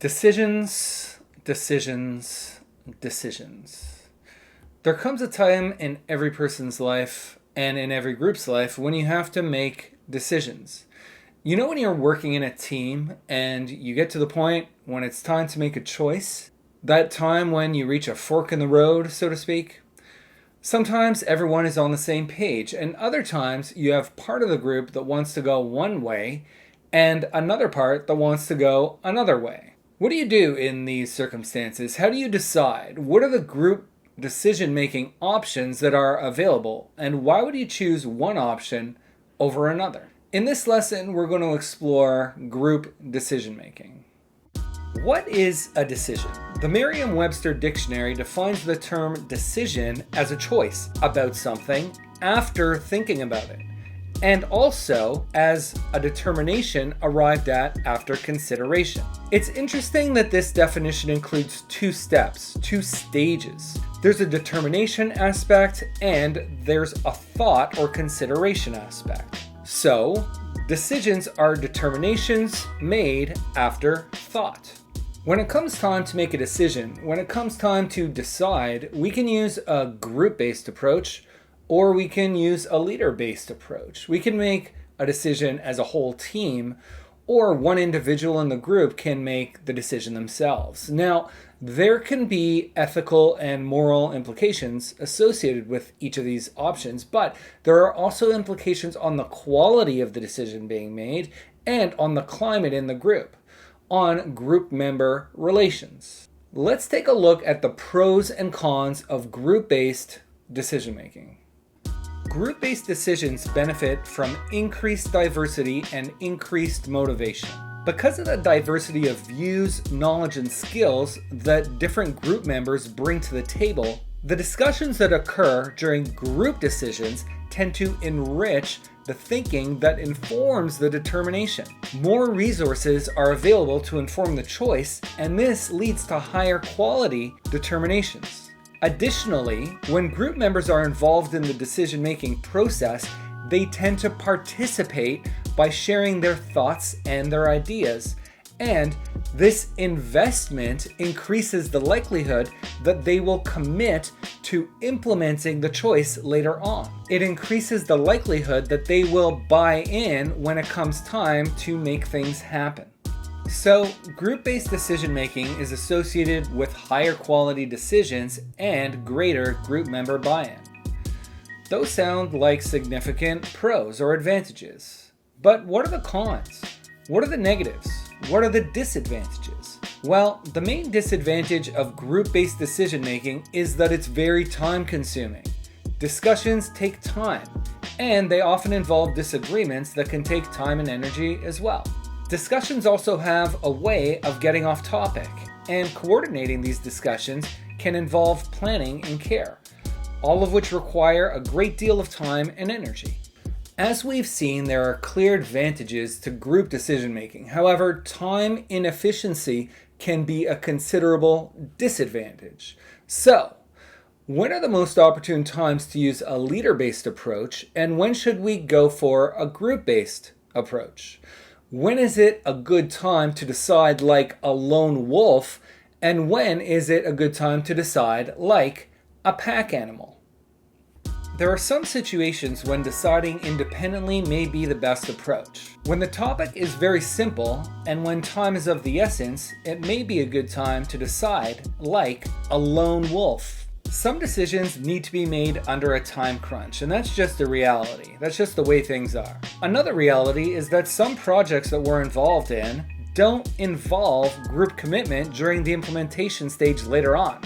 Decisions, decisions, decisions. There comes a time in every person's life and in every group's life when you have to make decisions. You know when you're working in a team and you get to the point when it's time to make a choice? That time when you reach a fork in the road, so to speak? Sometimes everyone is on the same page, and other times you have part of the group that wants to go one way and another part that wants to go another way. What do you do in these circumstances? How do you decide? What are the group decision-making options that are available, and why would you choose one option over another? In this lesson, we're going to explore group decision-making. What is a decision? The Merriam-Webster dictionary defines the term decision as a choice about something after thinking about it, and also as a determination arrived at after consideration. It's interesting that this definition includes two steps, two stages. There's a determination aspect and there's a thought or consideration aspect. So, decisions are determinations made after thought. When it comes time to make a decision, when it comes time to decide, we can use a group-based approach, or we can use a leader-based approach. We can make a decision as a whole team, or one individual in the group can make the decision themselves. Now, there can be ethical and moral implications associated with each of these options, but there are also implications on the quality of the decision being made and on the climate in the group, on group member relations. Let's take a look at the pros and cons of group-based decision-making. Group-based decisions benefit from increased diversity and increased motivation. Because of the diversity of views, knowledge, and skills that different group members bring to the table, the discussions that occur during group decisions tend to enrich the thinking that informs the determination. More resources are available to inform the choice, and this leads to higher quality determinations. Additionally, when group members are involved in the decision-making process, they tend to participate by sharing their thoughts and their ideas, and this investment increases the likelihood that they will commit to implementing the choice later on. It increases the likelihood that they will buy in when it comes time to make things happen. So, group-based decision-making is associated with higher quality decisions and greater group member buy-in. Those sound like significant pros or advantages. But what are the cons? What are the negatives? What are the disadvantages? Well, the main disadvantage of group-based decision-making is that it's very time-consuming. Discussions take time, and they often involve disagreements that can take time and energy as well. Discussions also have a way of getting off topic, and coordinating these discussions can involve planning and care, all of which require a great deal of time and energy. As we've seen, there are clear advantages to group decision-making. However, time inefficiency can be a considerable disadvantage. So, when are the most opportune times to use a leader-based approach, and when should we go for a group-based approach? When is it a good time to decide like a lone wolf, and when is it a good time to decide like a pack animal? There are some situations when deciding independently may be the best approach. When the topic is very simple, and when time is of the essence, it may be a good time to decide like a lone wolf. Some decisions need to be made under a time crunch, and that's just a reality. That's just the way things are. Another reality is that some projects that we're involved in don't involve group commitment during the implementation stage later on.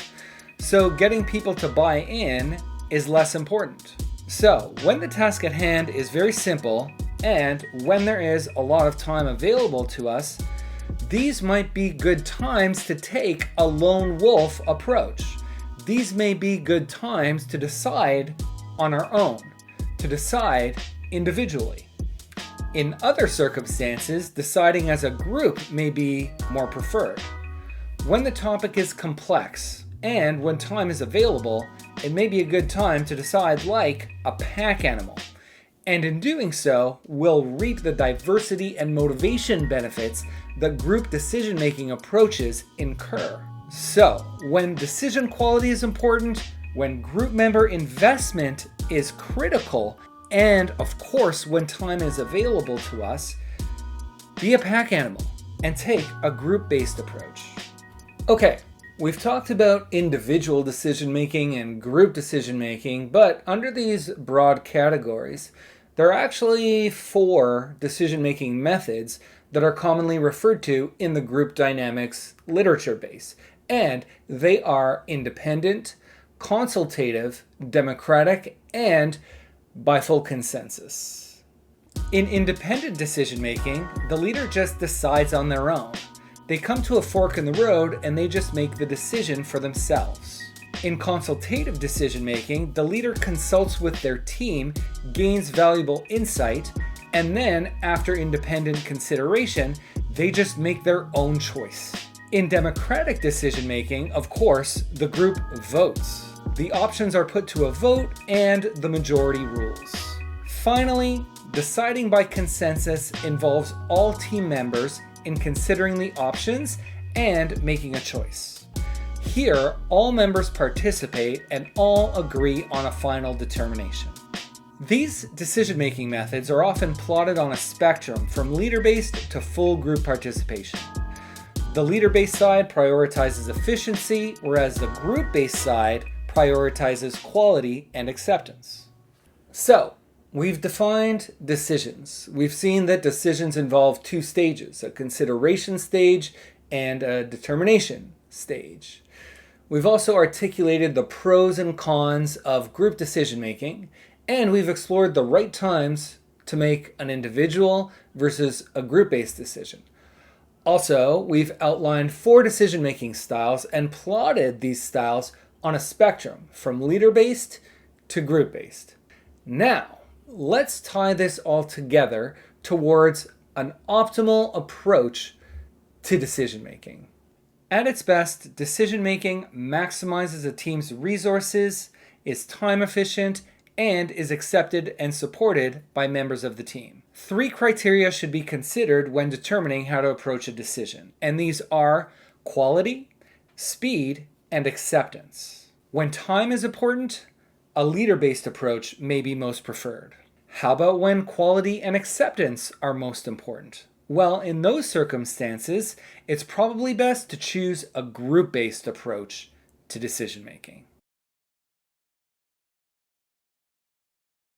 So getting people to buy in is less important. So when the task at hand is very simple, and when there is a lot of time available to us, these might be good times to take a lone wolf approach. These may be good times to decide on our own, to decide individually. In other circumstances, deciding as a group may be more preferred. When the topic is complex and when time is available, it may be a good time to decide like a pack animal. And in doing so, we'll reap the diversity and motivation benefits that group decision-making approaches incur. So, when decision quality is important, when group member investment is critical, and of course, when time is available to us, be a pack animal and take a group-based approach. Okay, we've talked about individual decision-making and group decision-making, but under these broad categories, there are actually 4 decision-making methods that are commonly referred to in the group dynamics literature base, and they are independent, consultative, democratic, and by full consensus. In independent decision-making, the leader just decides on their own. They come to a fork in the road and they just make the decision for themselves. In consultative decision-making, the leader consults with their team, gains valuable insight, and then, after independent consideration, they just make their own choice. In democratic decision-making, of course, the group votes. The options are put to a vote and the majority rules. Finally, deciding by consensus involves all team members in considering the options and making a choice. Here, all members participate and all agree on a final determination. These decision-making methods are often plotted on a spectrum from leader-based to full group participation. The leader-based side prioritizes efficiency, whereas the group-based side prioritizes quality and acceptance. So, we've defined decisions. We've seen that decisions involve 2 stages, a consideration stage and a determination stage. We've also articulated the pros and cons of group decision-making, and we've explored the right times to make an individual versus a group-based decision. Also, we've outlined 4 decision-making styles and plotted these styles on a spectrum from leader-based to group-based. Now, let's tie this all together towards an optimal approach to decision-making. At its best, decision-making maximizes a team's resources, is time efficient, and is accepted and supported by members of the team. 3 criteria should be considered when determining how to approach a decision, and these are quality, speed, and acceptance. When time is important, a leader-based approach may be most preferred. How about when quality and acceptance are most important? Well, in those circumstances, it's probably best to choose a group-based approach to decision-making.